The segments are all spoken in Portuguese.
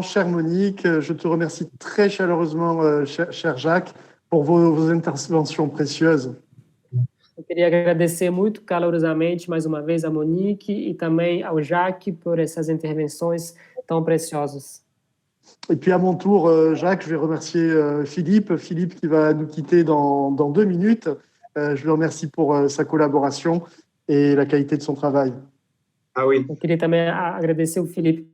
chère Monique, je te remercie très chaleureusement, cher Jacques, pour vos interventions précieuses. Eu queria agradecer muito calorosamente mais uma vez a Monique e também ao Jacques por essas intervenções tão preciosas. Et puis à mon tour, Jacques, je vais remercier Philippe qui va nous quitter dans 2 minutes. Je le remercie pour sa collaboration et la qualité de son travail. Ah oui. Eu queria também agradecer o Felipe,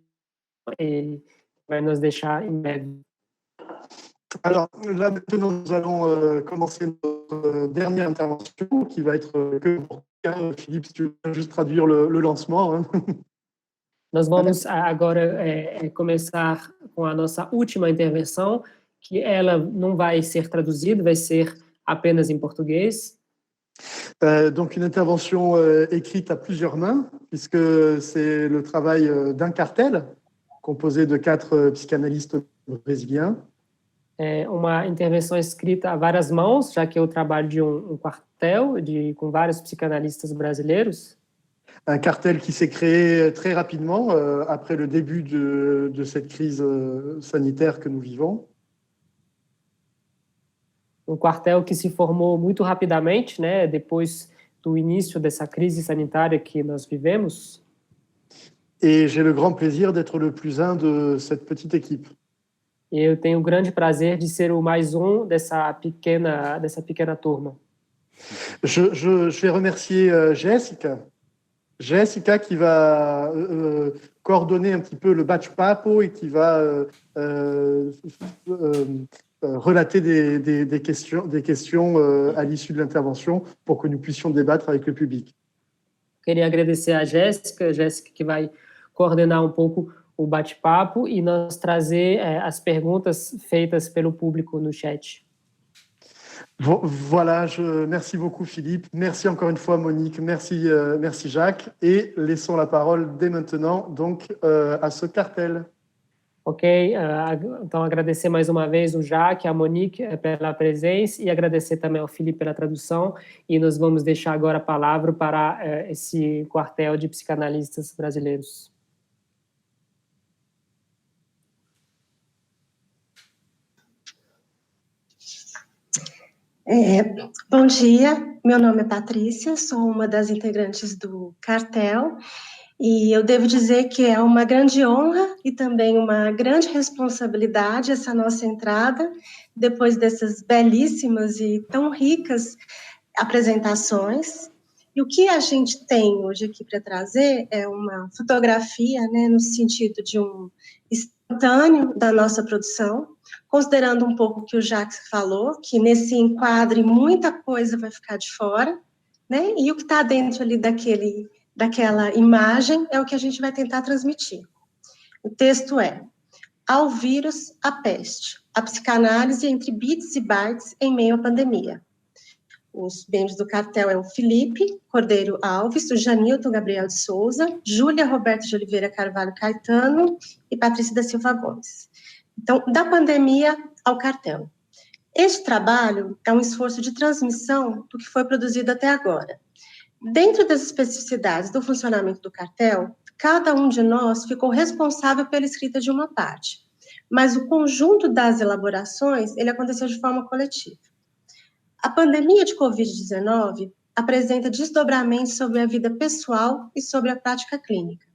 que vai nos deixar em breve. Alors là, maintenant, nous allons commencer notre dernière intervention qui va être que pour Philippe, si tu veux juste traduire le lancement. Hein. Nós vamos agora começar com a nossa última intervenção, que ela não vai ser traduzida, vai ser apenas em português. Donc une intervention écrite à plusieurs mains, puisque c'est le travail d'un cartel composé de 4 psychanalystes brésiliens. É uma intervenção escrita a várias mãos, já que é o trabalho de um quartel com vários psicanalistas brasileiros. Un cartel qui s'est créé très rapidement après le début de cette crise sanitaire que nous vivons. Um quartel que se formou muito rapidamente, né, depois do início dessa crise sanitária que nós vivemos. Et j'ai le grand plaisir d'être le plus un de cette petite équipe. Eu tenho o grande prazer de ser o mais um dessa pequena turma. Je vais remercier Jessica qui va coordonner un petit peu le bate-papo et qui va relater des questions à l'issue de l'intervention pour que nous puissions débattre avec le public. Queria agradecer a Jéssica que vai coordenar um pouco o bate-papo e nós trazer as perguntas feitas pelo público no chat. Voilà, merci beaucoup Philippe, merci encore une fois Monique, merci Jacques, et laissons la parole dès maintenant donc à ce cartel. Ok, então agradecer mais uma vez o Jacques, a Monique pela presença e agradecer também ao Felipe pela tradução, e nós vamos deixar agora a palavra para esse quartel de psicanalistas brasileiros. Bom dia, meu nome é Patrícia, sou uma das integrantes do cartel e eu devo dizer que é uma grande honra e também uma grande responsabilidade essa nossa entrada, depois dessas belíssimas e tão ricas apresentações. E o que a gente tem hoje aqui para trazer é uma fotografia, né, no sentido de um instantâneo da nossa produção, considerando um pouco o que o Jacques falou, que nesse enquadre muita coisa vai ficar de fora, né? E o que está dentro ali daquela imagem é o que a gente vai tentar transmitir. O texto é: Ao vírus, a peste, a psicanálise entre bits e bytes em meio à pandemia. Os membros do cartel é o Felipe Cordeiro Alves, o Janilton Gabriel de Souza, Júlia Roberto de Oliveira Carvalho Caetano e Patrícia da Silva Gomes. Então, da pandemia ao cartel. Este trabalho é um esforço de transmissão do que foi produzido até agora. Dentro das especificidades do funcionamento do cartel, cada um de nós ficou responsável pela escrita de uma parte, mas o conjunto das elaborações, ele aconteceu de forma coletiva. A pandemia de Covid-19 apresenta desdobramentos sobre a vida pessoal e sobre a prática clínica.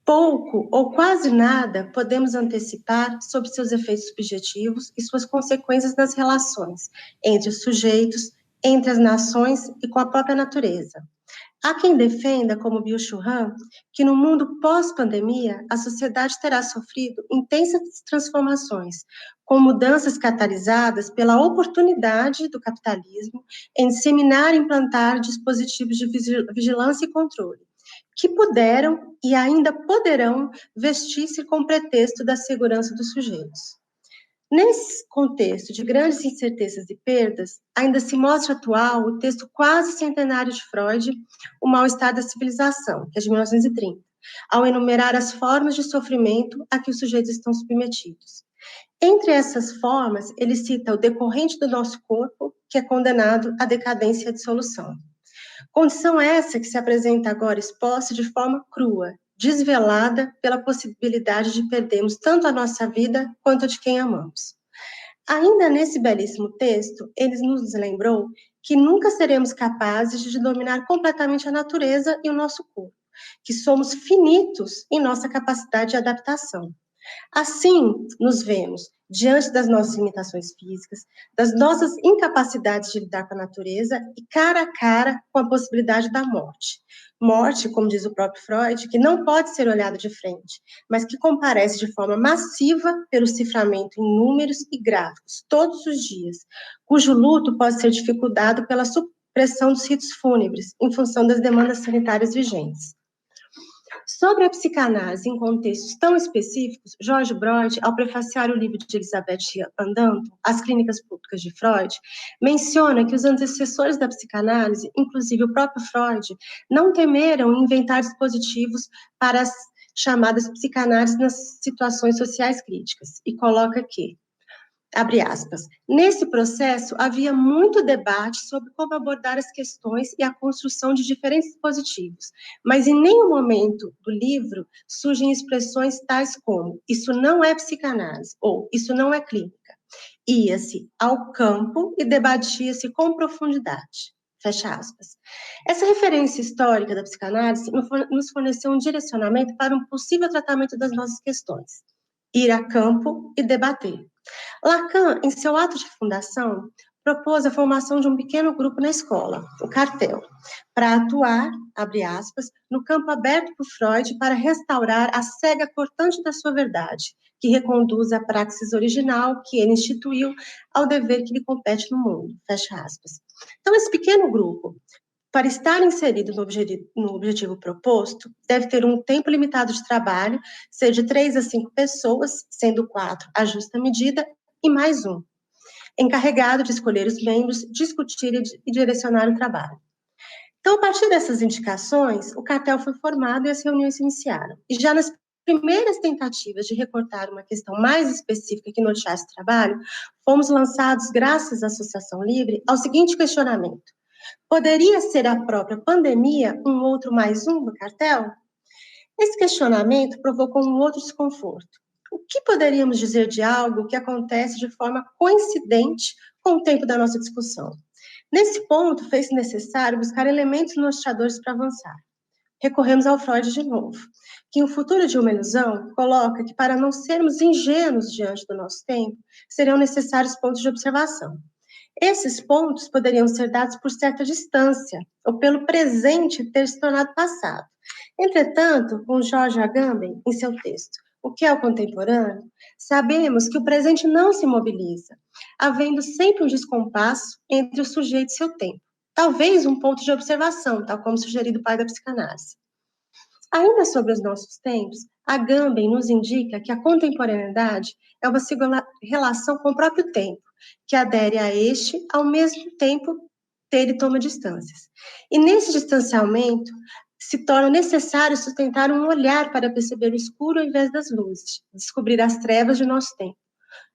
Pouco ou quase nada podemos antecipar sobre seus efeitos subjetivos e suas consequências nas relações entre os sujeitos, entre as nações e com a própria natureza. Há quem defenda, como Byung-Chul Han, que no mundo pós-pandemia, a sociedade terá sofrido intensas transformações, com mudanças catalisadas pela oportunidade do capitalismo em disseminar e implantar dispositivos de vigilância e controle, que puderam e ainda poderão vestir-se com pretexto da segurança dos sujeitos. Nesse contexto de grandes incertezas e perdas, ainda se mostra atual o texto quase centenário de Freud, O Mal-Estar da Civilização, que é de 1930, ao enumerar as formas de sofrimento a que os sujeitos estão submetidos. Entre essas formas, ele cita o decorrente do nosso corpo, que é condenado à decadência e à dissolução. Condição essa que se apresenta agora exposta de forma crua, desvelada pela possibilidade de perdermos tanto a nossa vida quanto a de quem amamos. Ainda nesse belíssimo texto, ele nos lembrou que nunca seremos capazes de dominar completamente a natureza e o nosso corpo, que somos finitos em nossa capacidade de adaptação. Assim, nos vemos diante das nossas limitações físicas, das nossas incapacidades de lidar com a natureza e cara a cara com a possibilidade da morte. Morte, como diz o próprio Freud, que não pode ser olhada de frente, mas que comparece de forma massiva pelo ciframento em números e gráficos, todos os dias, cujo luto pode ser dificultado pela supressão dos ritos fúnebres, em função das demandas sanitárias vigentes. Sobre a psicanálise em contextos tão específicos, George Breuer, ao prefaciar o livro de Elizabeth Andanto, As Clínicas Públicas de Freud, menciona que os antecessores da psicanálise, inclusive o próprio Freud, não temeram inventar dispositivos para as chamadas psicanálises nas situações sociais críticas, e coloca que, abre aspas, nesse processo havia muito debate sobre como abordar as questões e a construção de diferentes dispositivos, mas em nenhum momento do livro surgem expressões tais como isso não é psicanálise ou isso não é clínica. Ia-se ao campo e debatia-se com profundidade. Fecha aspas. Essa referência histórica da psicanálise nos forneceu um direcionamento para um possível tratamento das nossas questões. Ir a campo e debater. Lacan, em seu ato de fundação, propôs a formação de um pequeno grupo na escola, o cartel, para atuar, abre aspas, no campo aberto por Freud para restaurar a sega cortante da sua verdade, que reconduz a praxis original que ele instituiu ao dever que lhe compete no mundo, fecha aspas. Então, esse pequeno grupo, para estar inserido no objetivo proposto, deve ter um tempo limitado de trabalho, ser de 3 a 5 pessoas, sendo 4 a justa medida, e mais um, encarregado de escolher os membros, discutir e direcionar o trabalho. Então, a partir dessas indicações, o cartel foi formado e as reuniões se iniciaram. E já nas primeiras tentativas de recortar uma questão mais específica que norteasse o trabalho, fomos lançados, graças à Associação Livre, ao seguinte questionamento: poderia ser a própria pandemia um outro mais um do cartel? Esse questionamento provocou um outro desconforto. O que poderíamos dizer de algo que acontece de forma coincidente com o tempo da nossa discussão? Nesse ponto, fez-se necessário buscar elementos norteadores para avançar. Recorremos ao Freud de novo, que O Futuro de uma Ilusão coloca que para não sermos ingênuos diante do nosso tempo, serão necessários pontos de observação. Esses pontos poderiam ser dados por certa distância, ou pelo presente ter se tornado passado. Entretanto, com George Agamben, em seu texto O que é o contemporâneo, sabemos que o presente não se mobiliza, havendo sempre um descompasso entre o sujeito e seu tempo. Talvez um ponto de observação, tal como sugerido o pai da psicanálise. Ainda sobre os nossos tempos, Agamben nos indica que a contemporaneidade é uma singular relação com o próprio tempo, que adere a este, ao mesmo tempo ele toma distâncias. E nesse distanciamento, se torna necessário sustentar um olhar para perceber o escuro ao invés das luzes, descobrir as trevas de nosso tempo.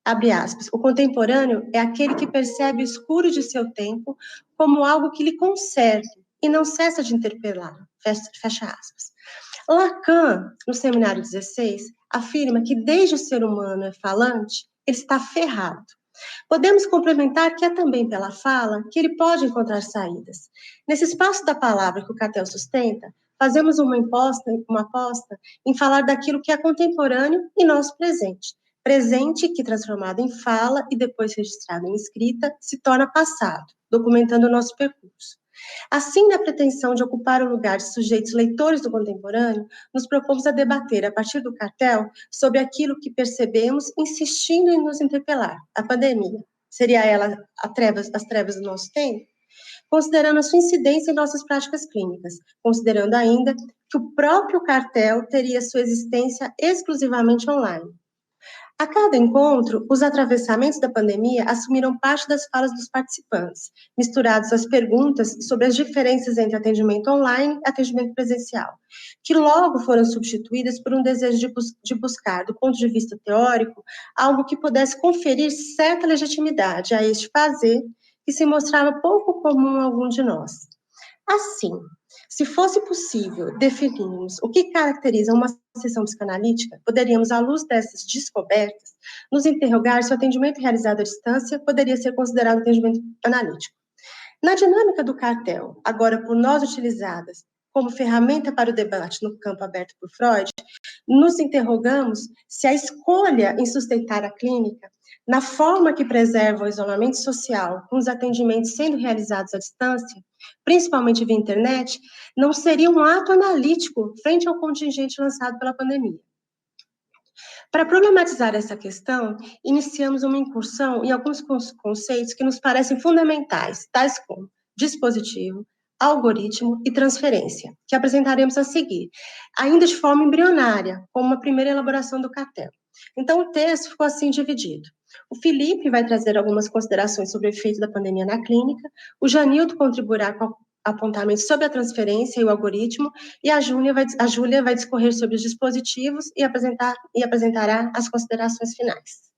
Abre aspas, o contemporâneo é aquele que percebe o escuro de seu tempo como algo que lhe conserva e não cessa de interpelar, fecha aspas. Lacan, no Seminário 16, afirma que desde o ser humano é falante, ele está ferrado. Podemos complementar que é também pela fala que ele pode encontrar saídas. Nesse espaço da palavra que o cartel sustenta, fazemos uma aposta em falar daquilo que é contemporâneo e nosso presente. Presente que, transformado em fala e depois registrado em escrita, se torna passado, documentando o nosso percurso. Assim, na pretensão de ocupar o lugar de sujeitos leitores do contemporâneo, nos propomos a debater, a partir do cartel, sobre aquilo que percebemos, insistindo em nos interpelar, a pandemia. Seria ela as trevas do nosso tempo? Considerando a sua incidência em nossas práticas clínicas, considerando ainda que o próprio cartel teria sua existência exclusivamente online. A cada encontro, os atravessamentos da pandemia assumiram parte das falas dos participantes, misturados às perguntas sobre as diferenças entre atendimento online e atendimento presencial, que logo foram substituídas por um desejo de buscar, do ponto de vista teórico, algo que pudesse conferir certa legitimidade a este fazer que se mostrava pouco comum a algum de nós. Assim, Se fosse possível definirmos o que caracteriza uma sessão psicanalítica, poderíamos, à luz dessas descobertas, nos interrogar se o atendimento realizado à distância poderia ser considerado atendimento analítico. Na dinâmica do cartel, agora por nós utilizadas como ferramenta para o debate no campo aberto por Freud, nos interrogamos se a escolha em sustentar a clínica, na forma que preserva o isolamento social, com os atendimentos sendo realizados à distância, principalmente via internet, não seria um ato analítico frente ao contingente lançado pela pandemia. Para problematizar essa questão, iniciamos uma incursão em alguns conceitos que nos parecem fundamentais, tais como dispositivo, algoritmo e transferência, que apresentaremos a seguir, ainda de forma embrionária, como uma primeira elaboração do cartel. Então, o texto ficou assim dividido. O Felipe vai trazer algumas considerações sobre o efeito da pandemia na clínica, o Janildo contribuirá com apontamentos sobre a transferência e o algoritmo, e a Júlia vai discorrer sobre os dispositivos e apresentará as considerações finais.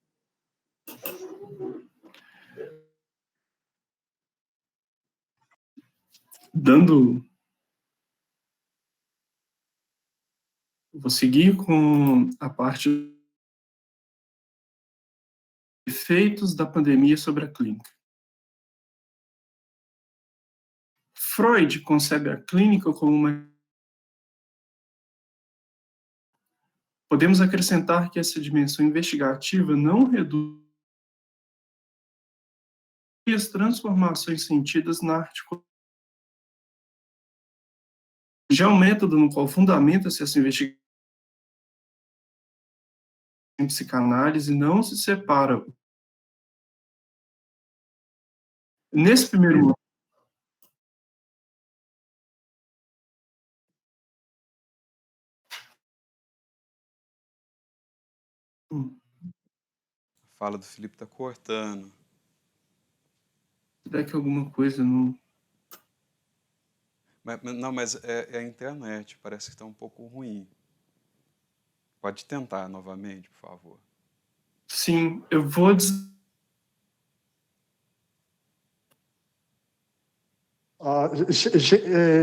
Vou seguir com a parte efeitos da pandemia sobre a clínica. Freud concebe a clínica como uma... Podemos acrescentar que essa dimensão investigativa não reduz as transformações sentidas na articulação. Já o método no qual fundamenta-se essa investigação em psicanálise não se separa. Nesse primeiro momento, A fala do Felipe está cortando. será que alguma coisa não... Mas é a internet, parece que está um pouco ruim. Pode tentar novamente, por favor. Sim, eu vou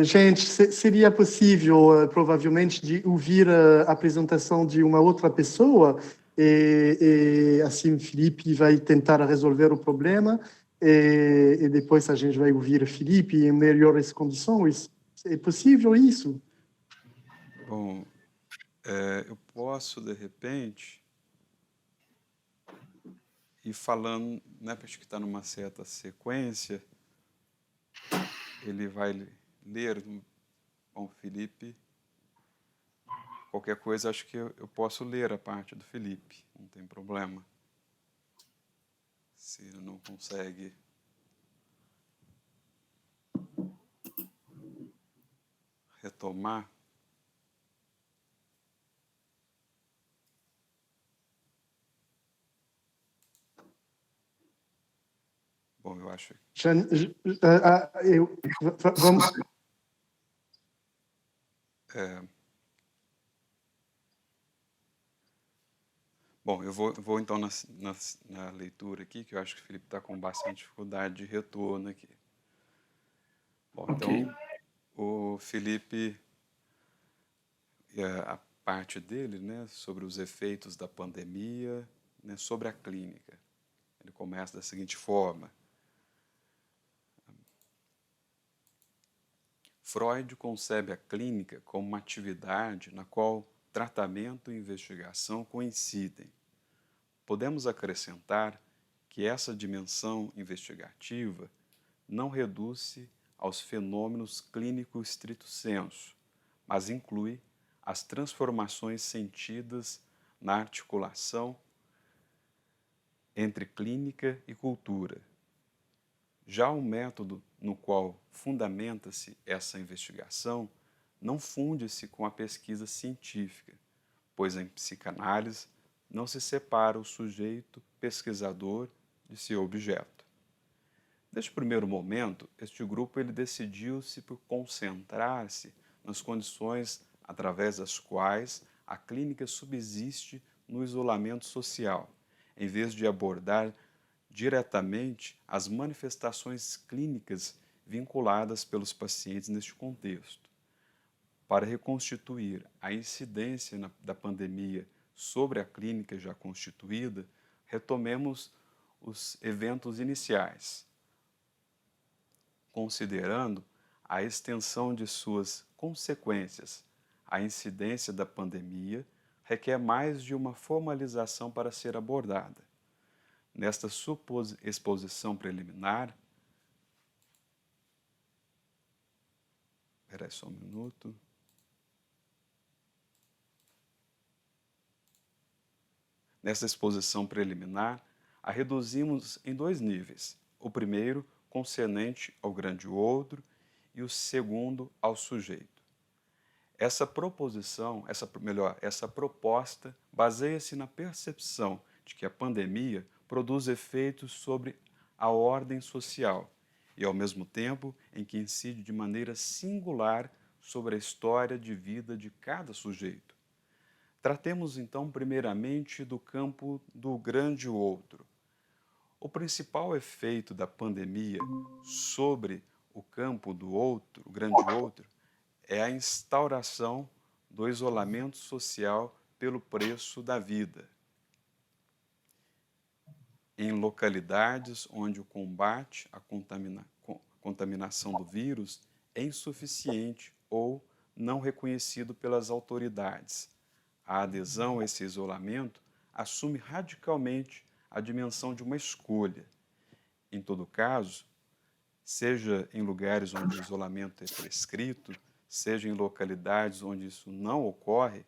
gente, seria possível, provavelmente, de ouvir a apresentação de uma outra pessoa e assim Felipe vai tentar resolver o problema e depois a gente vai ouvir Felipe em melhores condições. É possível isso? Bom, eu posso, de repente, ir falando, né, acho que está numa certa sequência. Ele vai ler, bom, Felipe, qualquer coisa, acho que eu posso ler a parte do Felipe, não tem problema. Se ele não consegue... retomar. Bom, eu acho... Vamos... Bom, eu vou então na leitura aqui, que eu acho que o Felipe está com bastante dificuldade de retorno aqui. Bom, então, o Felipe, a parte dele, né, sobre os efeitos da pandemia, né, sobre a clínica. Ele começa da seguinte forma. Freud concebe a clínica como uma atividade na qual tratamento e investigação coincidem. Podemos acrescentar que essa dimensão investigativa não reduz-se aos fenômenos clínicos stricto sensu, mas inclui as transformações sentidas na articulação entre clínica e cultura. Já o método no qual fundamenta-se essa investigação não funde-se com a pesquisa científica, pois em psicanálise não se separa o sujeito pesquisador de seu objeto. Neste primeiro momento, este grupo ele decidiu-se por concentrar-se nas condições através das quais a clínica subsiste no isolamento social, em vez de abordar diretamente as manifestações clínicas vinculadas pelos pacientes neste contexto. para reconstituir a incidência da pandemia sobre a clínica já constituída, retomemos os eventos iniciais, considerando a extensão de suas consequências. A incidência da pandemia requer mais de uma formalização para ser abordada. Nesta exposição preliminar, espera aí só um minuto. Nessa exposição preliminar, a reduzimos em 2 níveis. O primeiro, concernente ao grande outro, e o segundo, ao sujeito. Essa proposta baseia-se na percepção de que a pandemia produz efeitos sobre a ordem social e, ao mesmo tempo, em que incide de maneira singular sobre a história de vida de cada sujeito. Tratemos, então, primeiramente do campo do grande outro. O principal efeito da pandemia sobre o campo do outro, o grande outro, é a instauração do isolamento social pelo preço da vida. Em localidades onde o combate à contaminação do vírus é insuficiente ou não reconhecido pelas autoridades, a adesão a esse isolamento assume radicalmente a dimensão de uma escolha. Em todo caso, seja em lugares onde o isolamento é prescrito, seja em localidades onde isso não ocorre,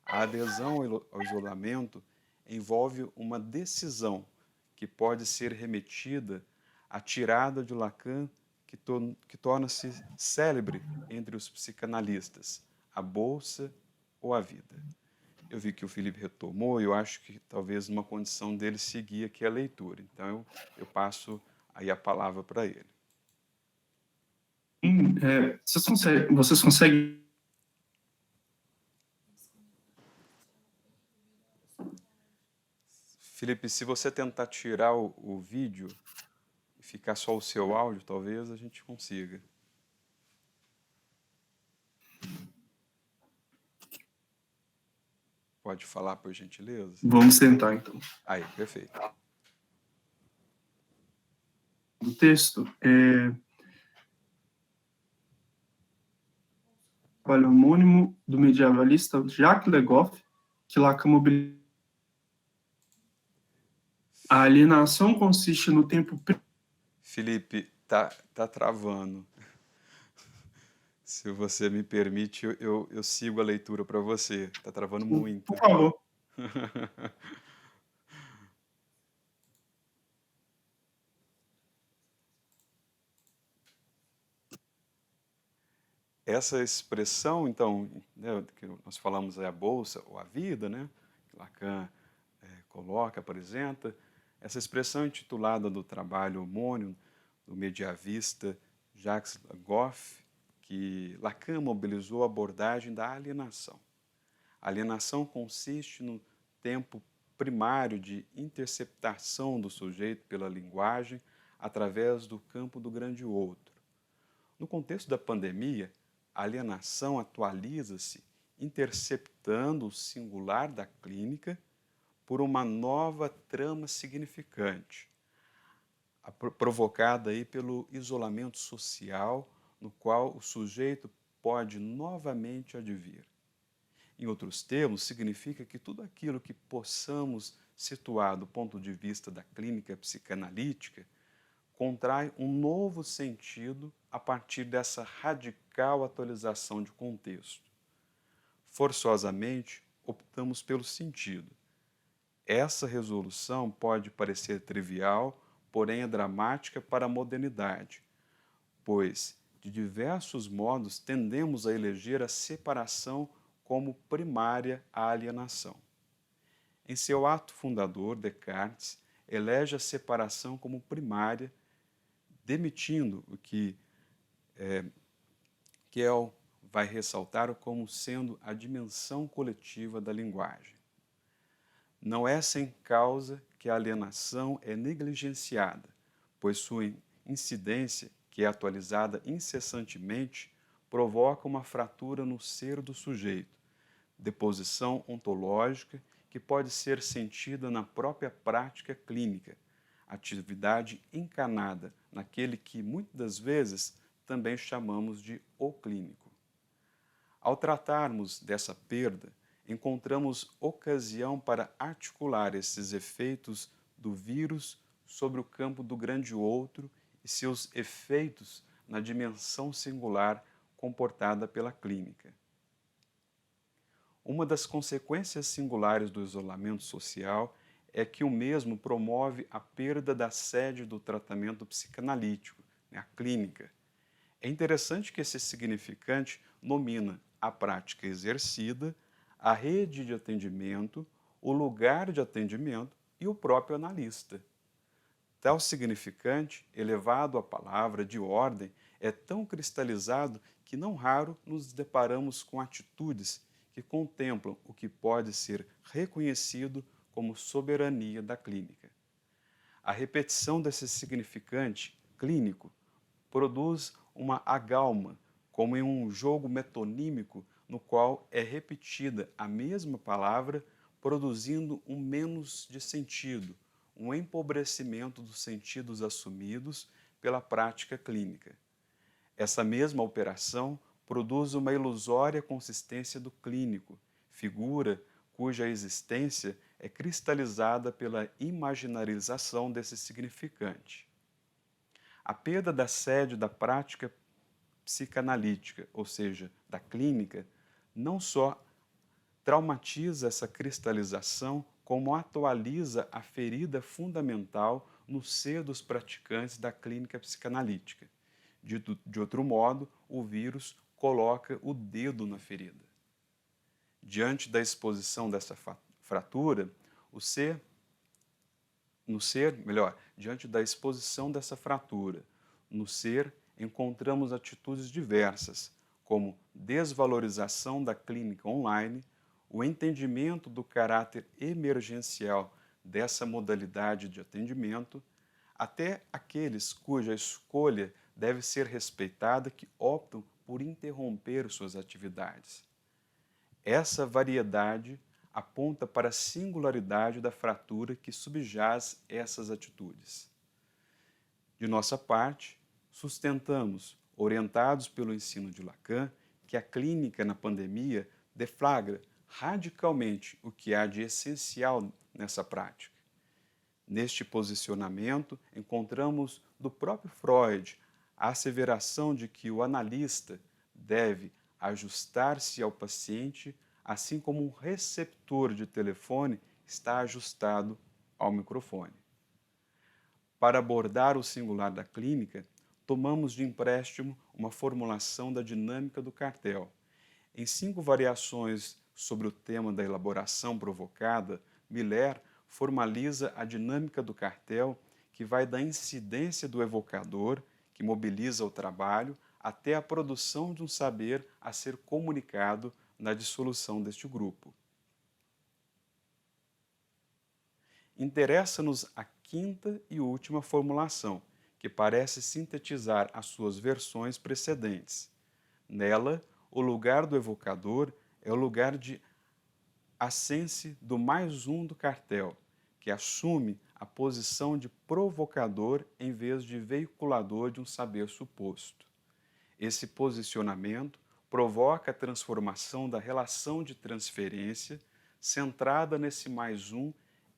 a adesão ao isolamento envolve uma decisão que pode ser remetida à tirada de Lacan que torna-se célebre entre os psicanalistas, a bolsa ou a vida. Eu vi que o Felipe retomou e eu acho que talvez uma condição dele seguir aqui a leitura. Então eu passo aí a palavra para ele. Vocês conseguem... Felipe, se você tentar tirar o vídeo e ficar só o seu áudio, talvez a gente consiga. Pode falar, por gentileza? Vamos tentar, então. Aí, perfeito. O texto trabalho homônimo do medievalista Jacques Le Goff, que Lacan mobiliza. A alienação consiste no tempo... Felipe, tá travando. Se você me permite, eu sigo a leitura para você. Tá travando muito. Por favor. Essa expressão, então, né, que nós falamos é a bolsa ou a vida, né, que Lacan coloca, apresenta, essa expressão intitulada do trabalho homônimo do medievista Jacques Le Goff, que Lacan mobilizou a abordagem da alienação. A alienação consiste no tempo primário de interceptação do sujeito pela linguagem através do campo do grande outro. No contexto da pandemia, a alienação atualiza-se interceptando o singular da clínica por uma nova trama significante, provocada aí pelo isolamento social no qual o sujeito pode novamente advir. Em outros termos, significa que tudo aquilo que possamos situar do ponto de vista da clínica psicanalítica contrai um novo sentido a partir dessa radical atualização de contexto. Forçosamente, optamos pelo sentido. Essa resolução pode parecer trivial, porém é dramática para a modernidade, pois, de diversos modos, tendemos a eleger a separação como primária à alienação. Em seu ato fundador, Descartes elege a separação como primária, demitindo o que Kiel vai ressaltar como sendo a dimensão coletiva da linguagem. Não é sem causa que a alienação é negligenciada, pois sua incidência, que é atualizada incessantemente, provoca uma fratura no ser do sujeito, deposição ontológica que pode ser sentida na própria prática clínica, atividade encarnada naquele que muitas das vezes também chamamos de o clínico. Ao tratarmos dessa perda, encontramos ocasião para articular esses efeitos do vírus sobre o campo do grande outro e seus efeitos na dimensão singular comportada pela clínica. Uma das consequências singulares do isolamento social é que o mesmo promove a perda da sede do tratamento psicanalítico, a clínica. É interessante que esse significante nomina a prática exercida, a rede de atendimento, o lugar de atendimento e o próprio analista. Tal significante, elevado à palavra de ordem, é tão cristalizado que não raro nos deparamos com atitudes que contemplam o que pode ser reconhecido como soberania da clínica. A repetição desse significante clínico produz uma agálma, como em um jogo metonímico no qual é repetida a mesma palavra, produzindo um menos de sentido, um empobrecimento dos sentidos assumidos pela prática clínica. Essa mesma operação produz uma ilusória consistência do clínico, figura cuja existência é cristalizada pela imaginarização desse significante. A perda da sede da prática psicanalítica, ou seja, da clínica, não só traumatiza essa cristalização, como atualiza a ferida fundamental no ser dos praticantes da clínica psicanalítica. De outro modo, o vírus coloca o dedo na ferida. Diante da exposição dessa fratura, diante da exposição dessa fratura, no ser encontramos atitudes diversas, como desvalorização da clínica online, o entendimento do caráter emergencial dessa modalidade de atendimento, até aqueles cuja escolha deve ser respeitada que optam por interromper suas atividades. Essa variedade aponta para a singularidade da fratura que subjaz essas atitudes. De nossa parte, sustentamos, orientados pelo ensino de Lacan, que a clínica na pandemia deflagra radicalmente o que há de essencial nessa prática. Neste posicionamento, encontramos do próprio Freud a asseveração de que o analista deve ajustar-se ao paciente, assim como um receptor de telefone está ajustado ao microfone. Para abordar o singular da clínica, tomamos de empréstimo uma formulação da dinâmica do cartel. Em 5 variações sobre o tema da elaboração provocada, Miller formaliza a dinâmica do cartel que vai da incidência do evocador, que mobiliza o trabalho, até a produção de um saber a ser comunicado na dissolução deste grupo. Interessa-nos a 5ª e última formulação, que parece sintetizar as suas versões precedentes. Nela, o lugar do evocador é o lugar de assense do mais um do cartel, que assume a posição de provocador em vez de veiculador de um saber suposto. Esse posicionamento provoca a transformação da relação de transferência centrada nesse mais um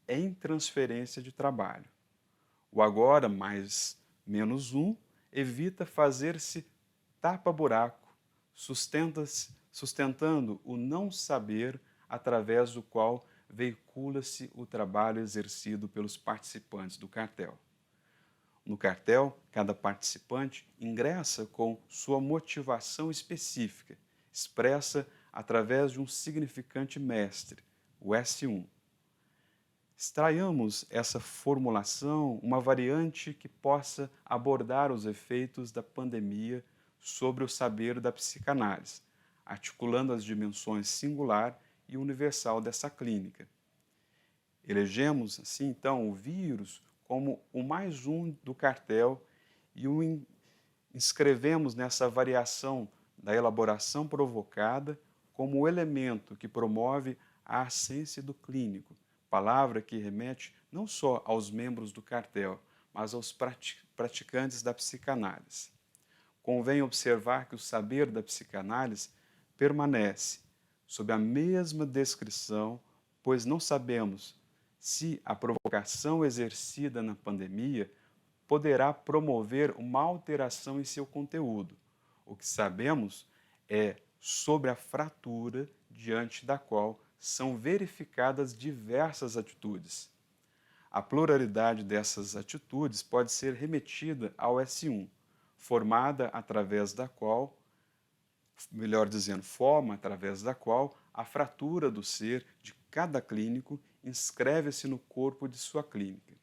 em transferência de trabalho. O agora mais menos um evita fazer-se tapa-buraco, sustentando o não saber através do qual veicula-se o trabalho exercido pelos participantes do cartel. No cartel, cada participante ingressa com sua motivação específica, expressa através de um significante mestre, o S1. Extraiamos essa formulação, uma variante que possa abordar os efeitos da pandemia sobre o saber da psicanálise, articulando as dimensões singular e universal dessa clínica. Elegemos, assim, então, o vírus como o mais um do cartel e o inscrevemos nessa variação da elaboração provocada como o elemento que promove a ascência do clínico, palavra que remete não só aos membros do cartel, mas aos praticantes da psicanálise. Convém observar que o saber da psicanálise permanece sob a mesma descrição, pois não sabemos se a provocação exercida na pandemia poderá promover uma alteração em seu conteúdo. O que sabemos é sobre a fratura diante da qual são verificadas diversas atitudes. A pluralidade dessas atitudes pode ser remetida ao S1, formada através da qual, melhor dizendo, forma através da qual a fratura do ser de cada clínico inscreve-se no corpo de sua clínica.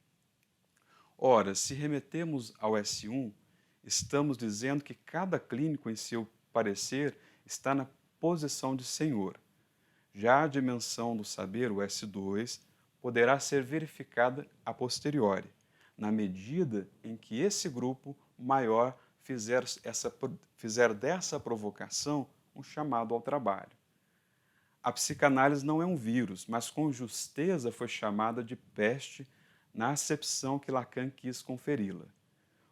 Ora, se remetemos ao S1, estamos dizendo que cada clínico, em seu parecer, está na posição de senhor. Já a dimensão do saber, o S2, poderá ser verificada a posteriori, na medida em que esse grupo maior fizer dessa provocação um chamado ao trabalho. A psicanálise não é um vírus, mas com justeza foi chamada de peste na acepção que Lacan quis conferi-la.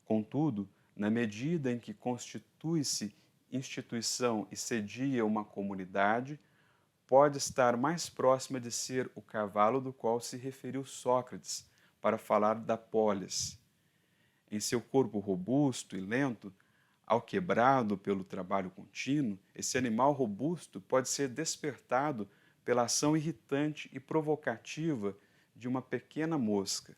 Contudo, na medida em que constitui-se instituição e sedia uma comunidade, pode estar mais próxima de ser o cavalo do qual se referiu Sócrates para falar da polis. Em seu corpo robusto e lento, alquebrado pelo trabalho contínuo, esse animal robusto pode ser despertado pela ação irritante e provocativa de uma pequena mosca.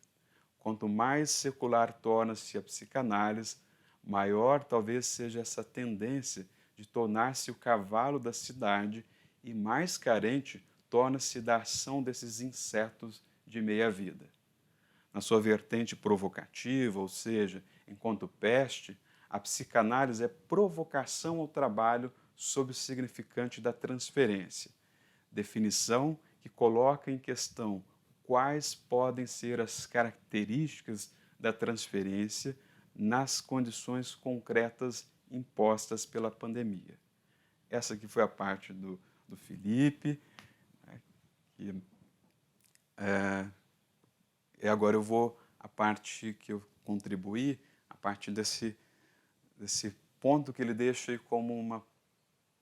Quanto mais secular torna-se a psicanálise, maior talvez seja essa tendência de tornar-se o cavalo da cidade e mais carente torna-se da ação desses insetos de meia-vida. Na sua vertente provocativa, ou seja, enquanto peste, a psicanálise é provocação ao trabalho sob o significante da transferência, definição que coloca em questão quais podem ser as características da transferência nas condições concretas impostas pela pandemia. Essa aqui foi a parte do Felipe, né, e agora eu vou à parte que eu contribuí, a partir desse ponto que ele deixa aí como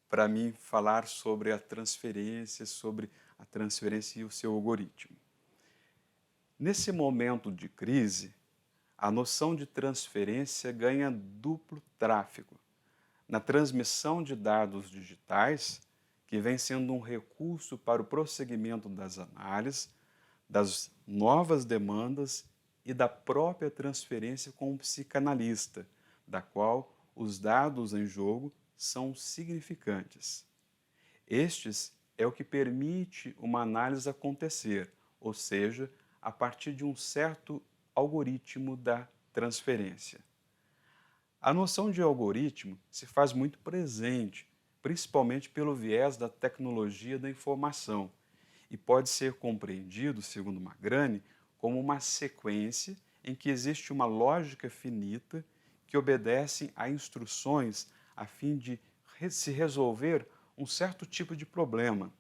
para mim falar sobre a transferência e o seu algoritmo. Nesse momento de crise, a noção de transferência ganha duplo tráfego. Na transmissão de dados digitais, que vem sendo um recurso para o prosseguimento das análises, das novas demandas e da própria transferência com o psicanalista, da qual os dados em jogo são significantes. Estes é o que permite uma análise acontecer, ou seja, a partir de um certo algoritmo da transferência. A noção de algoritmo se faz muito presente, principalmente pelo viés da tecnologia da informação, e pode ser compreendido, segundo Magrani, como uma sequência em que existe uma lógica finita que obedece a instruções a fim de se resolver um certo tipo de problema,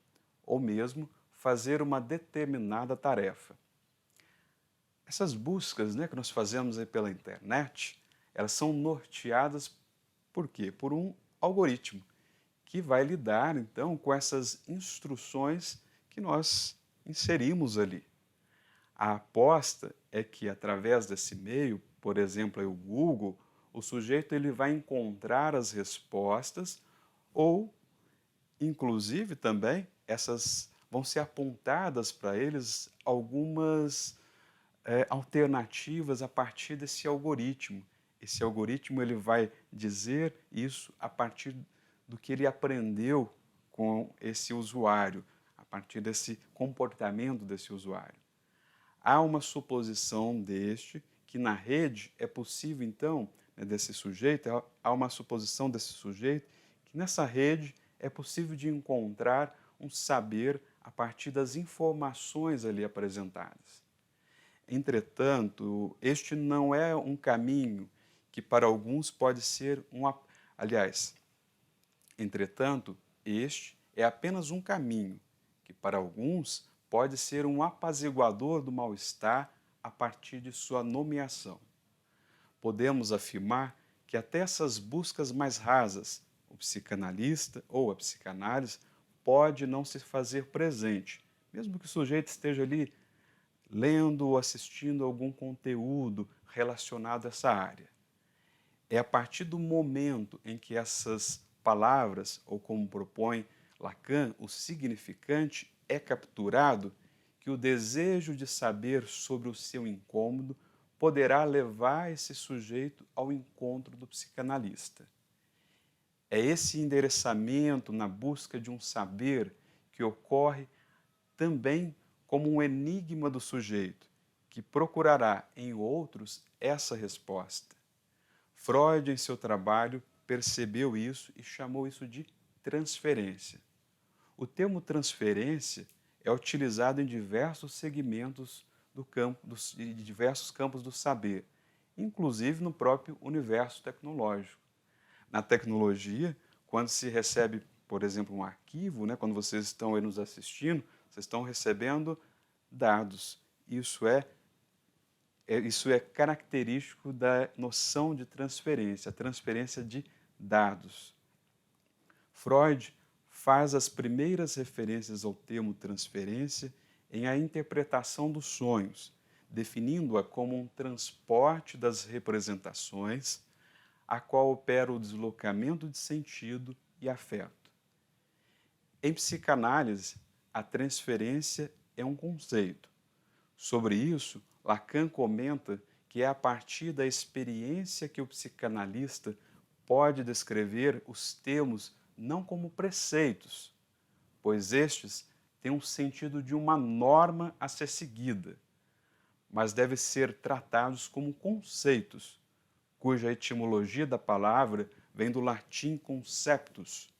ou mesmo fazer uma determinada tarefa. Essas buscas, né, que nós fazemos aí pela internet, elas são norteadas por quê? Por um algoritmo que vai lidar, então, com essas instruções que nós inserimos ali. A aposta é que, através desse meio, por exemplo, aí o Google, o sujeito ele vai encontrar as respostas ou, inclusive, também, essas vão ser apontadas para eles algumas alternativas a partir desse algoritmo. Esse algoritmo ele vai dizer isso a partir do que ele aprendeu com esse usuário, a partir desse comportamento desse usuário. Há uma suposição que na rede é possível, então, desse sujeito, há uma suposição desse sujeito que nessa rede é possível de encontrar um saber a partir das informações ali apresentadas. Entretanto, este não é um caminho que para alguns pode ser aliás, Entretanto, este é apenas um caminho, que para alguns pode ser um apaziguador do mal-estar a partir de sua nomeação. Podemos afirmar que até essas buscas mais rasas, o psicanalista ou a psicanálise pode não se fazer presente, mesmo que o sujeito esteja ali lendo ou assistindo algum conteúdo relacionado a essa área. É a partir do momento em que essas palavras, ou como propõe Lacan, o significante é capturado, que o desejo de saber sobre o seu incômodo poderá levar esse sujeito ao encontro do psicanalista. É esse endereçamento na busca de um saber que ocorre também como um enigma do sujeito, que procurará em outros essa resposta. Freud, em seu trabalho, percebeu isso e chamou isso de transferência. O termo transferência é utilizado em diversos segmentos de diversos campos do saber, inclusive no próprio universo tecnológico. Na tecnologia, quando se recebe, por exemplo, um arquivo, né, quando vocês estão aí nos assistindo, vocês estão recebendo dados. Isso é característico da noção de transferência, a transferência de dados. Freud faz as primeiras referências ao termo transferência em A Interpretação dos Sonhos, definindo-a como um transporte das representações, a qual opera o deslocamento de sentido e afeto. Em psicanálise, a transferência é um conceito. Sobre isso, Lacan comenta que é a partir da experiência que o psicanalista pode descrever os termos não como preceitos, pois estes têm um sentido de uma norma a ser seguida, mas devem ser tratados como conceitos, cuja etimologia da palavra vem do latim conceptus,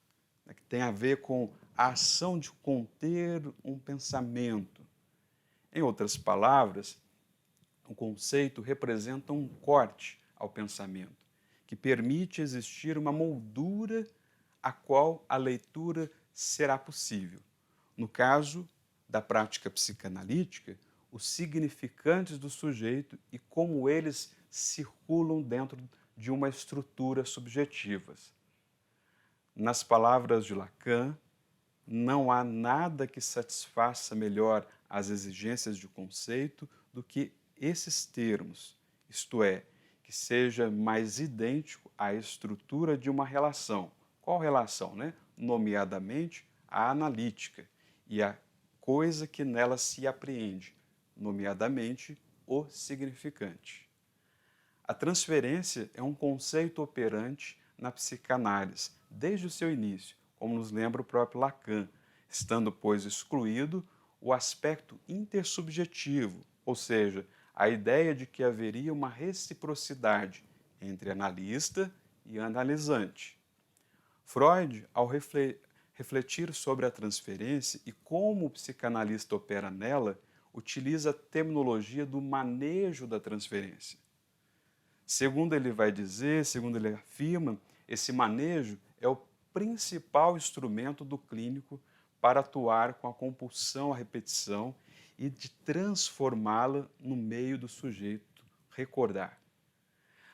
que tem a ver com a ação de conter um pensamento. Em outras palavras, o conceito representa um corte ao pensamento, que permite existir uma moldura a qual a leitura será possível. No caso da prática psicanalítica, os significantes do sujeito e como eles circulam dentro de uma estrutura subjetiva. Nas palavras de Lacan, não há nada que satisfaça melhor as exigências de conceito do que esses termos, isto é, que seja mais idêntico à estrutura de uma relação. Qual relação, né? Nomeadamente, a analítica e a coisa que nela se apreende, nomeadamente, o significante. A transferência é um conceito operante na psicanálise, desde o seu início, como nos lembra o próprio Lacan, estando, pois, excluído o aspecto intersubjetivo, ou seja, a ideia de que haveria uma reciprocidade entre analista e analisante. Freud, ao refletir sobre a transferência e como o psicanalista opera nela, utiliza a terminologia do manejo da transferência. Segundo ele vai dizer, segundo ele afirma, esse manejo é o principal instrumento do clínico para atuar com a compulsão à repetição e de transformá-la no meio do sujeito recordar.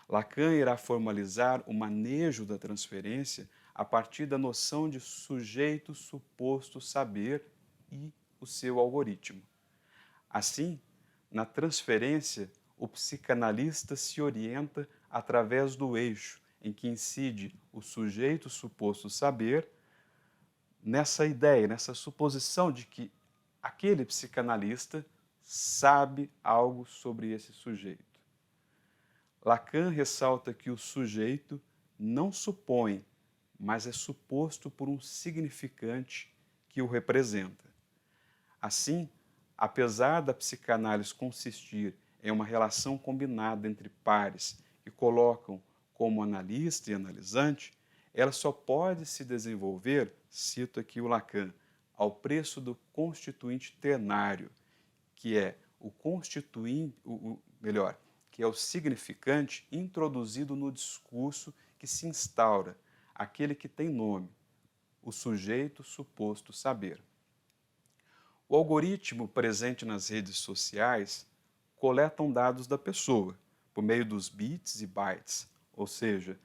Lacan irá formalizar o manejo da transferência a partir da noção de sujeito suposto saber e o seu algoritmo. Assim, na transferência, o psicanalista se orienta através do eixo em que incide o sujeito suposto saber, nessa ideia, nessa suposição de que aquele psicanalista sabe algo sobre esse sujeito. Lacan ressalta que o sujeito não supõe, mas é suposto por um significante que o representa. Assim, apesar da psicanálise consistir em uma relação combinada entre pares que colocam como analista e analisante, ela só pode se desenvolver, cito aqui o Lacan, ao preço do constituinte ternário, que é o que é o significante introduzido no discurso que se instaura, aquele que tem nome, o sujeito suposto saber. O algoritmo presente nas redes sociais coletam dados da pessoa por meio dos bits e bytes, ou seja,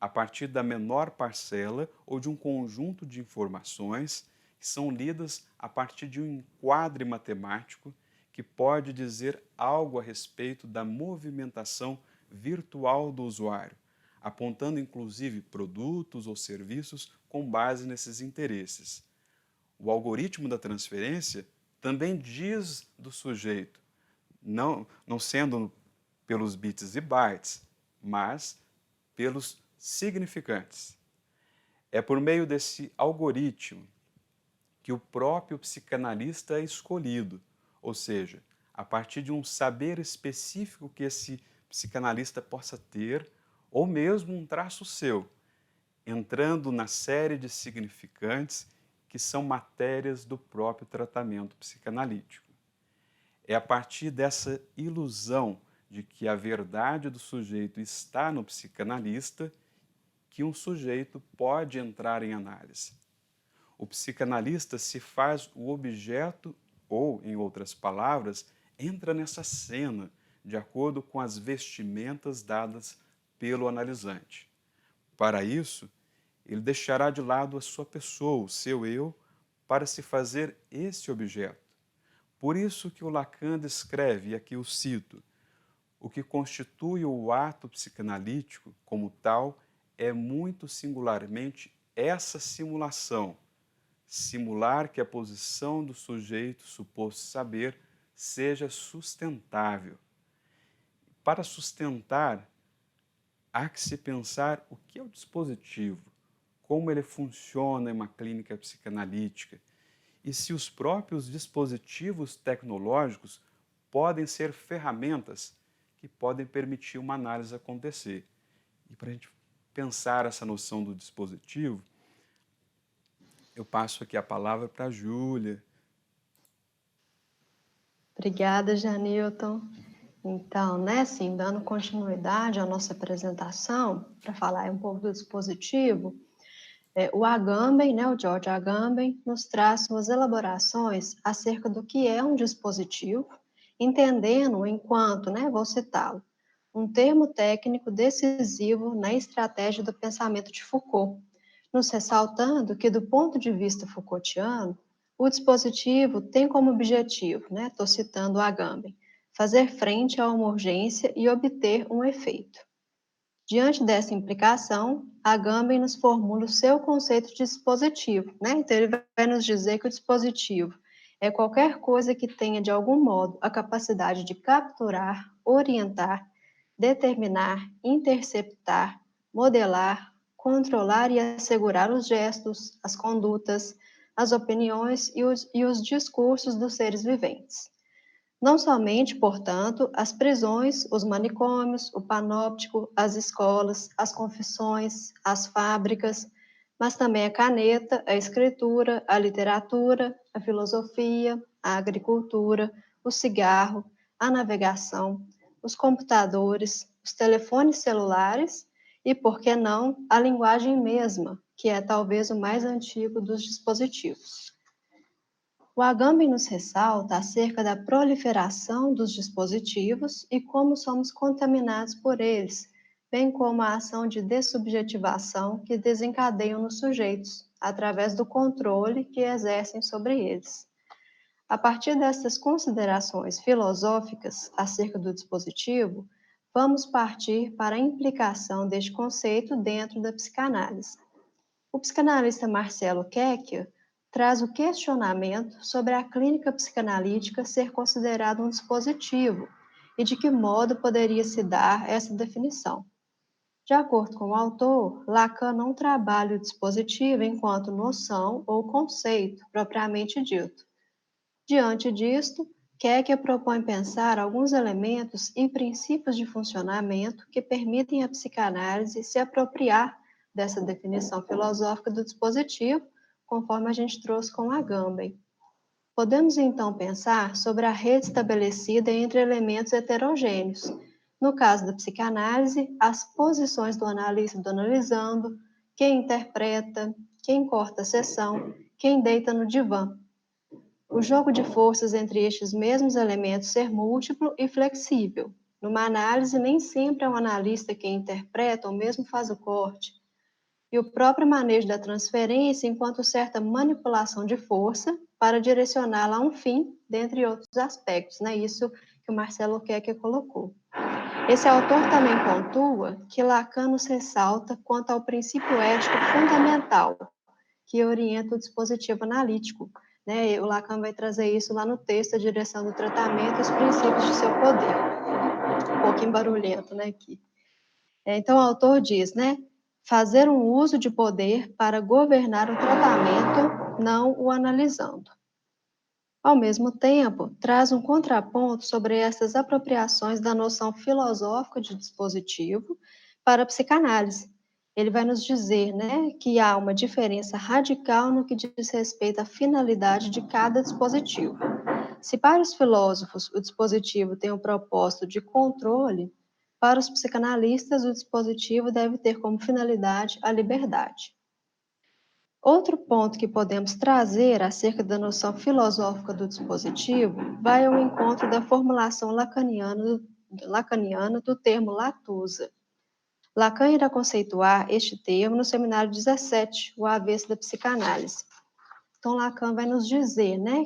a partir da menor parcela ou de um conjunto de informações que são lidas a partir de um enquadre matemático que pode dizer algo a respeito da movimentação virtual do usuário, apontando inclusive produtos ou serviços com base nesses interesses. O algoritmo da transferência também diz do sujeito, não sendo pelos bits e bytes, mas pelos significantes. É por meio desse algoritmo que o próprio psicanalista é escolhido, ou seja, a partir de um saber específico que esse psicanalista possa ter, ou mesmo um traço seu, entrando na série de significantes que são matérias do próprio tratamento psicanalítico. É a partir dessa ilusão de que a verdade do sujeito está no psicanalista que um sujeito pode entrar em análise. O psicanalista se faz o objeto, ou, em outras palavras, entra nessa cena de acordo com as vestimentas dadas pelo analisante. Para isso, ele deixará de lado a sua pessoa, o seu eu, para se fazer esse objeto. Por isso que o Lacan descreve, e aqui eu cito, o que constitui o ato psicanalítico como tal é muito singularmente essa simulação, simular que a posição do sujeito suposto saber seja sustentável. Para sustentar, há que se pensar o que é o dispositivo, como ele funciona em uma clínica psicanalítica e se os próprios dispositivos tecnológicos podem ser ferramentas que podem permitir uma análise acontecer. E para a gente pensar essa noção do dispositivo, eu passo aqui a palavra para a Júlia. Obrigada, Janilton. Então, assim, dando continuidade à nossa apresentação, para falar um pouco do dispositivo, o Agamben, o George Agamben, nos traz suas elaborações acerca do que é um dispositivo, entendendo enquanto, vou citá-lo, um termo técnico decisivo na estratégia do pensamento de Foucault, nos ressaltando que, do ponto de vista Foucaultiano, o dispositivo tem como objetivo, estou citando o Agamben, fazer frente a uma urgência e obter um efeito. Diante dessa implicação, Agamben nos formula o seu conceito de dispositivo. Então, ele vai nos dizer que o dispositivo é qualquer coisa que tenha, de algum modo, a capacidade de capturar, orientar, determinar, interceptar, modelar, controlar e assegurar os gestos, as condutas, as opiniões e os discursos dos seres viventes. Não somente, portanto, as prisões, os manicômios, o panóptico, as escolas, as confissões, as fábricas, mas também a caneta, a escritura, a literatura, a filosofia, a agricultura, o cigarro, a navegação, os computadores, os telefones celulares e, por que não, a linguagem mesma, que é talvez o mais antigo dos dispositivos. O Agamben nos ressalta acerca da proliferação dos dispositivos e como somos contaminados por eles, bem como a ação de dessubjetivação que desencadeiam nos sujeitos, através do controle que exercem sobre eles. A partir dessas considerações filosóficas acerca do dispositivo, vamos partir para a implicação deste conceito dentro da psicanálise. O psicanalista Marcelo Kekia traz o questionamento sobre a clínica psicanalítica ser considerada um dispositivo e de que modo poderia se dar essa definição. De acordo com o autor, Lacan não trabalha o dispositivo enquanto noção ou conceito propriamente dito. Diante disto, Kekia propõe pensar alguns elementos e princípios de funcionamento que permitem à psicanálise se apropriar dessa definição filosófica do dispositivo, conforme a gente trouxe com Agamben. Podemos, então, pensar sobre a rede estabelecida entre elementos heterogêneos. No caso da psicanálise, as posições do analista e do analisando, quem interpreta, quem corta a sessão, quem deita no divã. O jogo de forças entre estes mesmos elementos ser múltiplo e flexível. Numa análise, nem sempre é o analista quem interpreta ou mesmo faz o corte. E o próprio manejo da transferência enquanto certa manipulação de força para direcioná-la a um fim, dentre outros aspectos, né? Isso que o Marcelo Kecker colocou. Esse autor também pontua que Lacan nos ressalta quanto ao princípio ético fundamental que orienta o dispositivo analítico, né? O Lacan vai trazer isso lá no texto, a direção do tratamento e os princípios de seu poder. Um pouquinho barulhento, né, aqui. Então, o autor diz, né, fazer um uso de poder para governar o tratamento, não o analisando. Ao mesmo tempo, traz um contraponto sobre essas apropriações da noção filosófica de dispositivo para a psicanálise. Ele vai nos dizer, né, que há uma diferença radical no que diz respeito à finalidade de cada dispositivo. Se para os filósofos o dispositivo tem um propósito de controle, para os psicanalistas o dispositivo deve ter como finalidade a liberdade. Outro ponto que podemos trazer acerca da noção filosófica do dispositivo vai ao encontro da formulação lacaniana do termo latusa. Lacan irá conceituar este termo no seminário 17, o avesso da psicanálise. Então, Lacan vai nos dizer, né?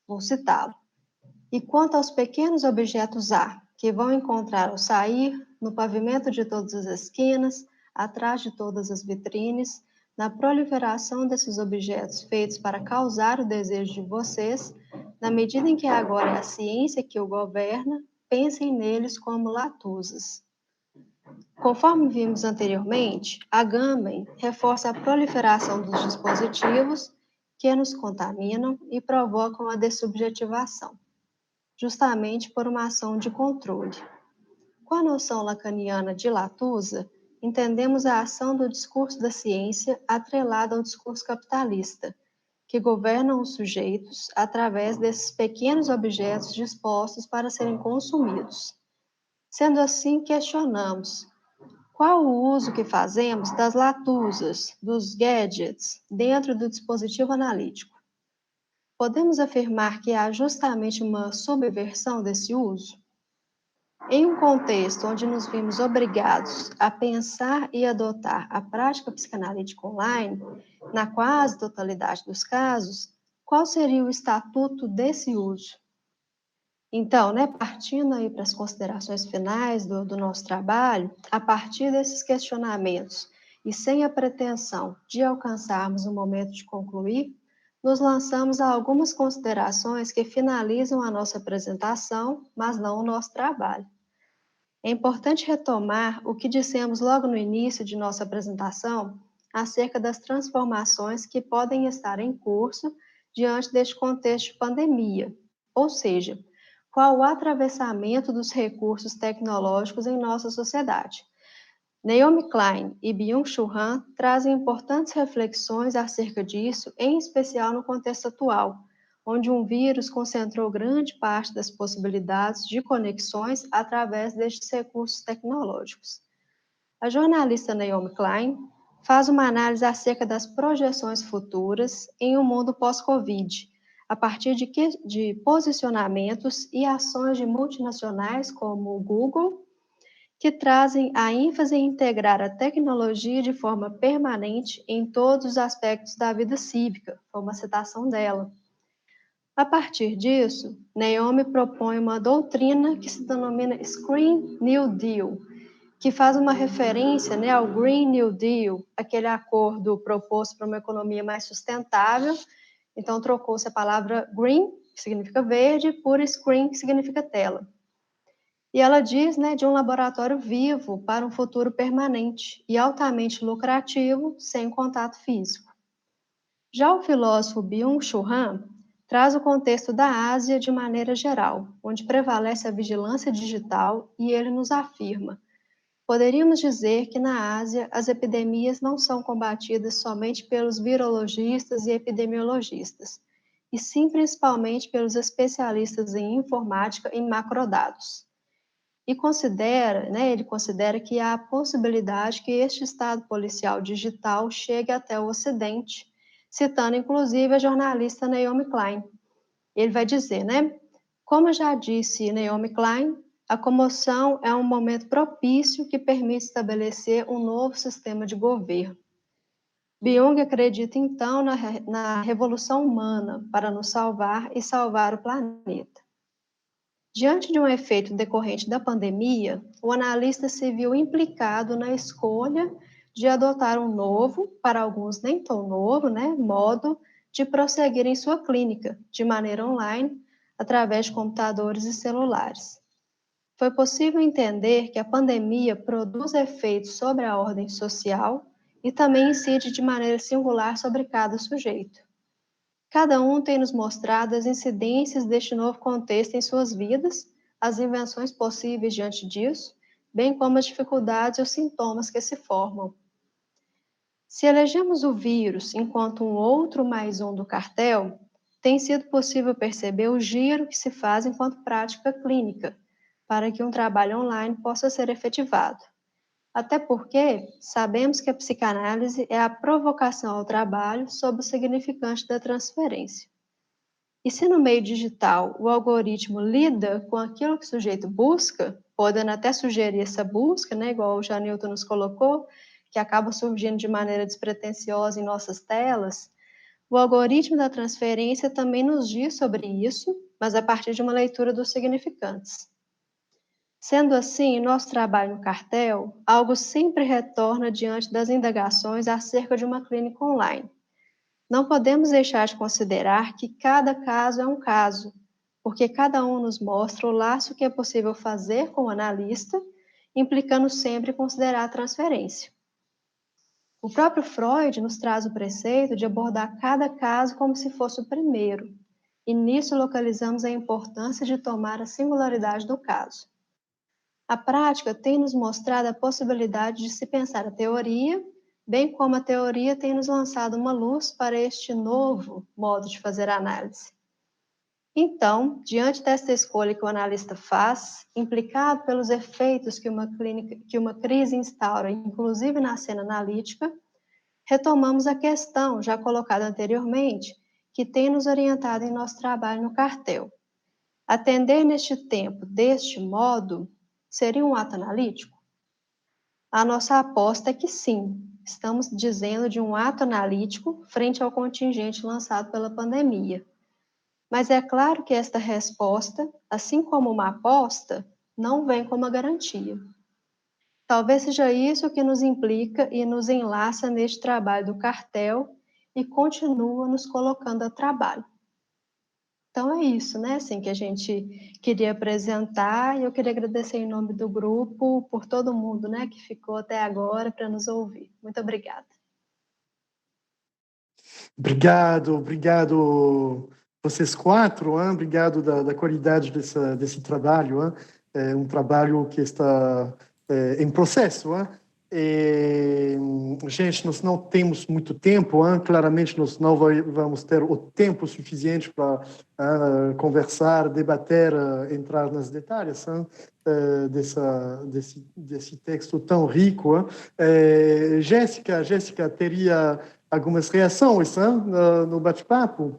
Vou citá-lo. E quanto aos pequenos objetos A, que vão encontrar ao sair, no pavimento de todas as esquinas, atrás de todas as vitrines, na proliferação desses objetos feitos para causar o desejo de vocês, na medida em que agora é a ciência que o governa, pensem neles como latusas. Conforme vimos anteriormente, Agamben reforça a proliferação dos dispositivos que nos contaminam e provocam a dessubjetivação, justamente por uma ação de controle. Com a noção lacaniana de latusa, entendemos a ação do discurso da ciência atrelada ao discurso capitalista, que governam os sujeitos através desses pequenos objetos dispostos para serem consumidos. Sendo assim, questionamos: qual o uso que fazemos das latusas, dos gadgets, dentro do dispositivo analítico? Podemos afirmar que há justamente uma subversão desse uso? Em um contexto onde nos vimos obrigados a pensar e adotar a prática psicanalítica online, na quase totalidade dos casos, qual seria o estatuto desse uso? Então, né, partindo aí para as considerações finais do nosso trabalho, a partir desses questionamentos e sem a pretensão de alcançarmos o momento de concluir, nos lançamos a algumas considerações que finalizam a nossa apresentação, mas não o nosso trabalho. É importante retomar o que dissemos logo no início de nossa apresentação acerca das transformações que podem estar em curso diante deste contexto de pandemia, ou seja, qual o atravessamento dos recursos tecnológicos em nossa sociedade. Naomi Klein e Byung-Chul Han trazem importantes reflexões acerca disso, em especial no contexto atual, onde um vírus concentrou grande parte das possibilidades de conexões através destes recursos tecnológicos. A jornalista Naomi Klein faz uma análise acerca das projeções futuras em um mundo pós-Covid, a partir de posicionamentos e ações de multinacionais como o Google, que trazem a ênfase em integrar a tecnologia de forma permanente em todos os aspectos da vida cívica, foi uma citação dela. A partir disso, Naomi propõe uma doutrina que se denomina Green New Deal, que faz uma referência, né, ao Green New Deal, aquele acordo proposto para uma economia mais sustentável. Então, trocou-se a palavra green, que significa verde, por screen, que significa tela. E ela diz, né, de um laboratório vivo para um futuro permanente e altamente lucrativo, sem contato físico. Já o filósofo Byung-Chul Han traz o contexto da Ásia de maneira geral, onde prevalece a vigilância digital, e ele nos afirma: poderíamos dizer que na Ásia as epidemias não são combatidas somente pelos virologistas e epidemiologistas, e sim principalmente pelos especialistas em informática e macrodados. e considera, né, ele considera que há a possibilidade que este Estado policial digital chegue até o Ocidente, citando inclusive a jornalista Naomi Klein. Ele vai dizer, né, como já disse Naomi Klein, a comoção é um momento propício que permite estabelecer um novo sistema de governo. Byung acredita, então, na revolução humana para nos salvar e salvar o planeta. Diante de um efeito decorrente da pandemia, o analista se viu implicado na escolha de adotar um novo, para alguns nem tão novo, né, modo de prosseguir em sua clínica, de maneira online, através de computadores e celulares. Foi possível entender que a pandemia produz efeitos sobre a ordem social e também incide de maneira singular sobre cada sujeito. Cada um tem nos mostrado as incidências deste novo contexto em suas vidas, as invenções possíveis diante disso, bem como as dificuldades e os sintomas que se formam. Se elegemos o vírus enquanto um outro mais um do cartel, tem sido possível perceber o giro que se faz enquanto prática clínica, para que um trabalho online possa ser efetivado. Até porque sabemos que a psicanálise é a provocação ao trabalho sob o significante da transferência. E se no meio digital o algoritmo lida com aquilo que o sujeito busca, podendo até sugerir essa busca, né, igual o Janilton nos colocou, que acaba surgindo de maneira despretensiosa em nossas telas, o algoritmo da transferência também nos diz sobre isso, mas a partir de uma leitura dos significantes. Sendo assim, em nosso trabalho no cartel, algo sempre retorna diante das indagações acerca de uma clínica online. Não podemos deixar de considerar que cada caso é um caso, porque cada um nos mostra o laço que é possível fazer com o analista, implicando sempre considerar a transferência. O próprio Freud nos traz o preceito de abordar cada caso como se fosse o primeiro, e nisso localizamos a importância de tomar a singularidade do caso. A prática tem nos mostrado a possibilidade de se pensar a teoria, bem como a teoria tem nos lançado uma luz para este novo modo de fazer análise. Então, diante desta escolha que o analista faz, implicado pelos efeitos que uma crise instaura, inclusive na cena analítica, retomamos a questão já colocada anteriormente, que tem nos orientado em nosso trabalho no cartel. Atender neste tempo, deste modo, seria um ato analítico? A nossa aposta é que sim, estamos dizendo de um ato analítico frente ao contingente lançado pela pandemia. Mas é claro que esta resposta, assim como uma aposta, não vem como uma garantia. Talvez seja isso que nos implica e nos enlaça neste trabalho do cartel e continua nos colocando a trabalho. Então é isso, né, assim, que a gente queria apresentar, e eu queria agradecer em nome do grupo por todo mundo, né, que ficou até agora para nos ouvir. Muito obrigada. Obrigado vocês quatro, hein? Obrigado da qualidade desse trabalho, hein? É um trabalho que está em processo, hein? Gente, nós não temos muito tempo, hein? Claramente nós não vamos ter o tempo suficiente para conversar, debater, entrar nos detalhes, hein? Desse texto tão rico, hein? Jéssica, teria algumas reações, hein? No bate-papo?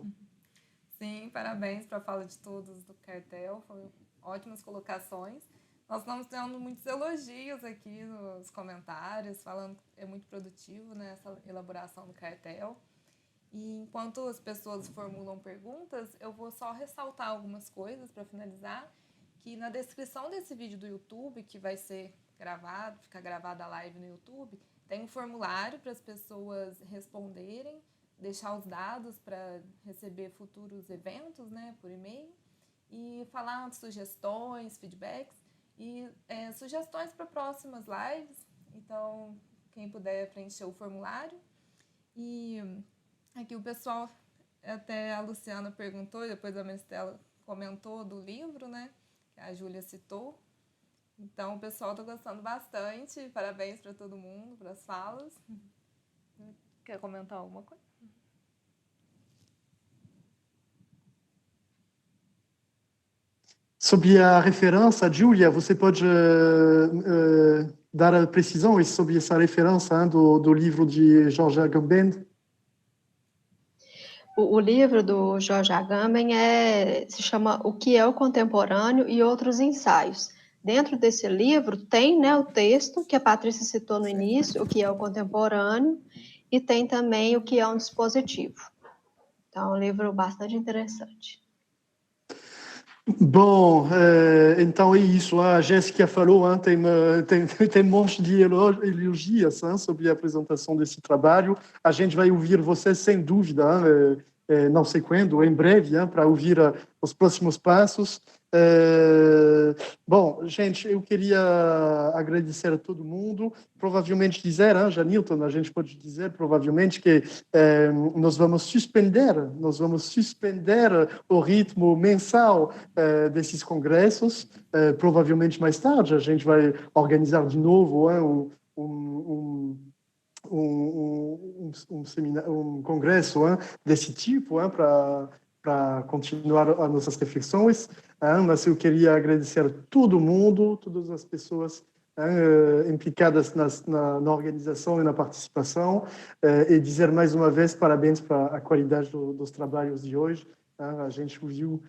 Sim, parabéns para a fala de todos do cartel, foram ótimas colocações. Nós estamos tendo muitos elogios aqui nos comentários, falando que é muito produtivo, né, essa elaboração do cartel. E enquanto as pessoas formulam perguntas, eu vou só ressaltar algumas coisas para finalizar, que na descrição desse vídeo do YouTube, que vai ser gravado, fica gravada a live no YouTube, tem um formulário para as pessoas responderem, deixar os dados para receber futuros eventos, né, por e-mail, e falar sugestões, feedbacks, e sugestões para próximas lives. Então, quem puder preencher o formulário. E aqui o pessoal, até a Luciana perguntou, e depois a Maristela comentou do livro, né, que a Júlia citou. Então, o pessoal está gostando bastante. Parabéns para todo mundo, para as falas. Quer comentar alguma coisa? Sobre a referência, Júlia, você pode dar precisões sobre essa referência do livro de George Agamben? O livro do George Agamben se chama O que é o Contemporâneo e Outros Ensaios. Dentro desse livro tem, né, o texto que a Patrícia citou no início, o que é o contemporâneo, e tem também o que é um dispositivo. Então, é um livro bastante interessante. Bom, então é isso. A Jéssica falou, tem um monte de elogios sobre a apresentação desse trabalho. A gente vai ouvir você, sem dúvida, não sei quando, em breve, para ouvir os próximos passos. Bom, gente, eu queria agradecer a todo mundo. Provavelmente dizer, Janilton, a gente pode dizer provavelmente que nós vamos suspender o ritmo mensal desses congressos. Provavelmente mais tarde a gente vai organizar de novo um congresso desse tipo para continuar as nossas reflexões. Mas eu queria agradecer a todo mundo, todas as pessoas implicadas na organização e na participação, e dizer mais uma vez parabéns para a qualidade dos trabalhos de hoje. A gente viu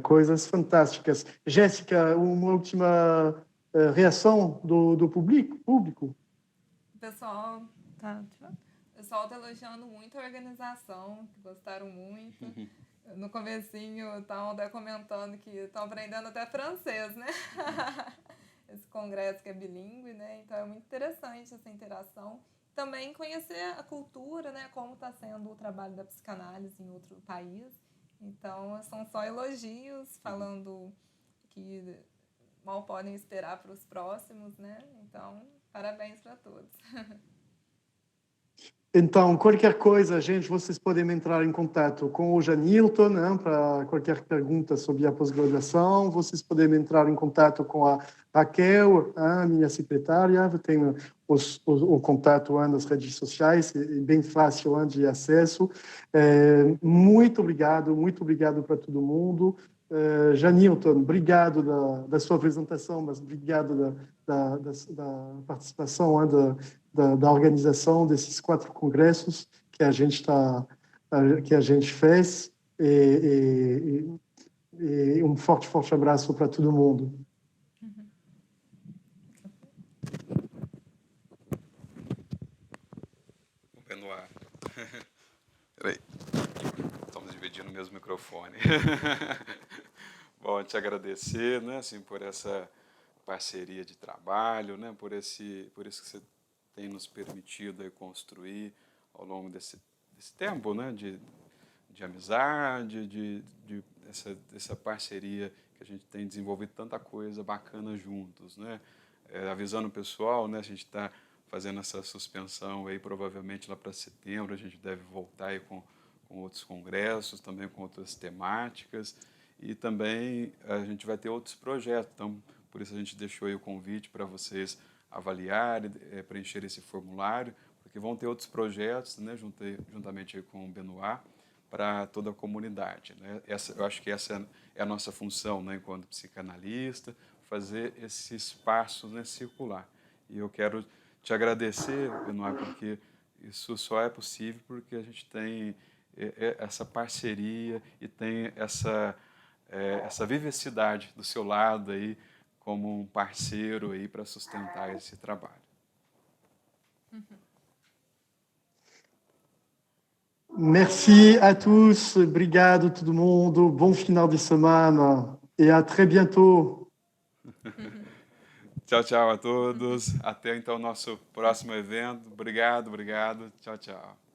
coisas fantásticas. Jéssica, uma última reação do público? O pessoal tá elogiando muito a organização, que gostaram muito. No comecinho estavam até comentando que estão aprendendo até francês, né? Esse congresso que é bilíngue, né? Então é muito interessante essa interação. Também conhecer a cultura, né? Como está sendo o trabalho da psicanálise em outro país. Então são só elogios, falando que mal podem esperar para os próximos, né? Então, parabéns para todos. Então, qualquer coisa, gente, vocês podem entrar em contato com o Janilton, para qualquer pergunta sobre a pós-graduação. Vocês podem entrar em contato com a Raquel, a minha secretária. Tem o contato nas redes sociais, é bem fácil de acesso. Muito obrigado para todo mundo. Janilton, obrigado da sua apresentação, mas obrigado da participação, da organização desses 4 congressos que a gente fez, e um forte abraço para todo mundo. Benoit. Peraí. Estamos dividindo o mesmo microfone. Bom, te agradecer, né, assim, por essa parceria de trabalho, né, por isso que você tem nos permitido aí construir ao longo desse tempo, né, de amizade, dessa parceria que a gente tem desenvolvido tanta coisa bacana juntos, né, avisando o pessoal, né, a gente está fazendo essa suspensão aí, provavelmente lá para setembro a gente deve voltar aí com outros congressos, também com outras temáticas, e também a gente vai ter outros projetos, então por isso a gente deixou aí o convite para vocês avaliarem, preencher esse formulário, porque vão ter outros projetos, né, juntamente aí com o Benoit, para toda a comunidade, né? Eu acho que essa é a nossa função, né, enquanto psicanalista, fazer esse espaço, né, circular. E eu quero te agradecer, Benoit, porque isso só é possível porque a gente tem essa parceria e tem essa vivacidade do seu lado aí, como um parceiro aí para sustentar esse trabalho. Merci à tous, obrigado todo mundo, bom final de semana e a très bientôt. Tchau, tchau a todos. Até então o nosso próximo evento. Obrigado. Tchau, tchau.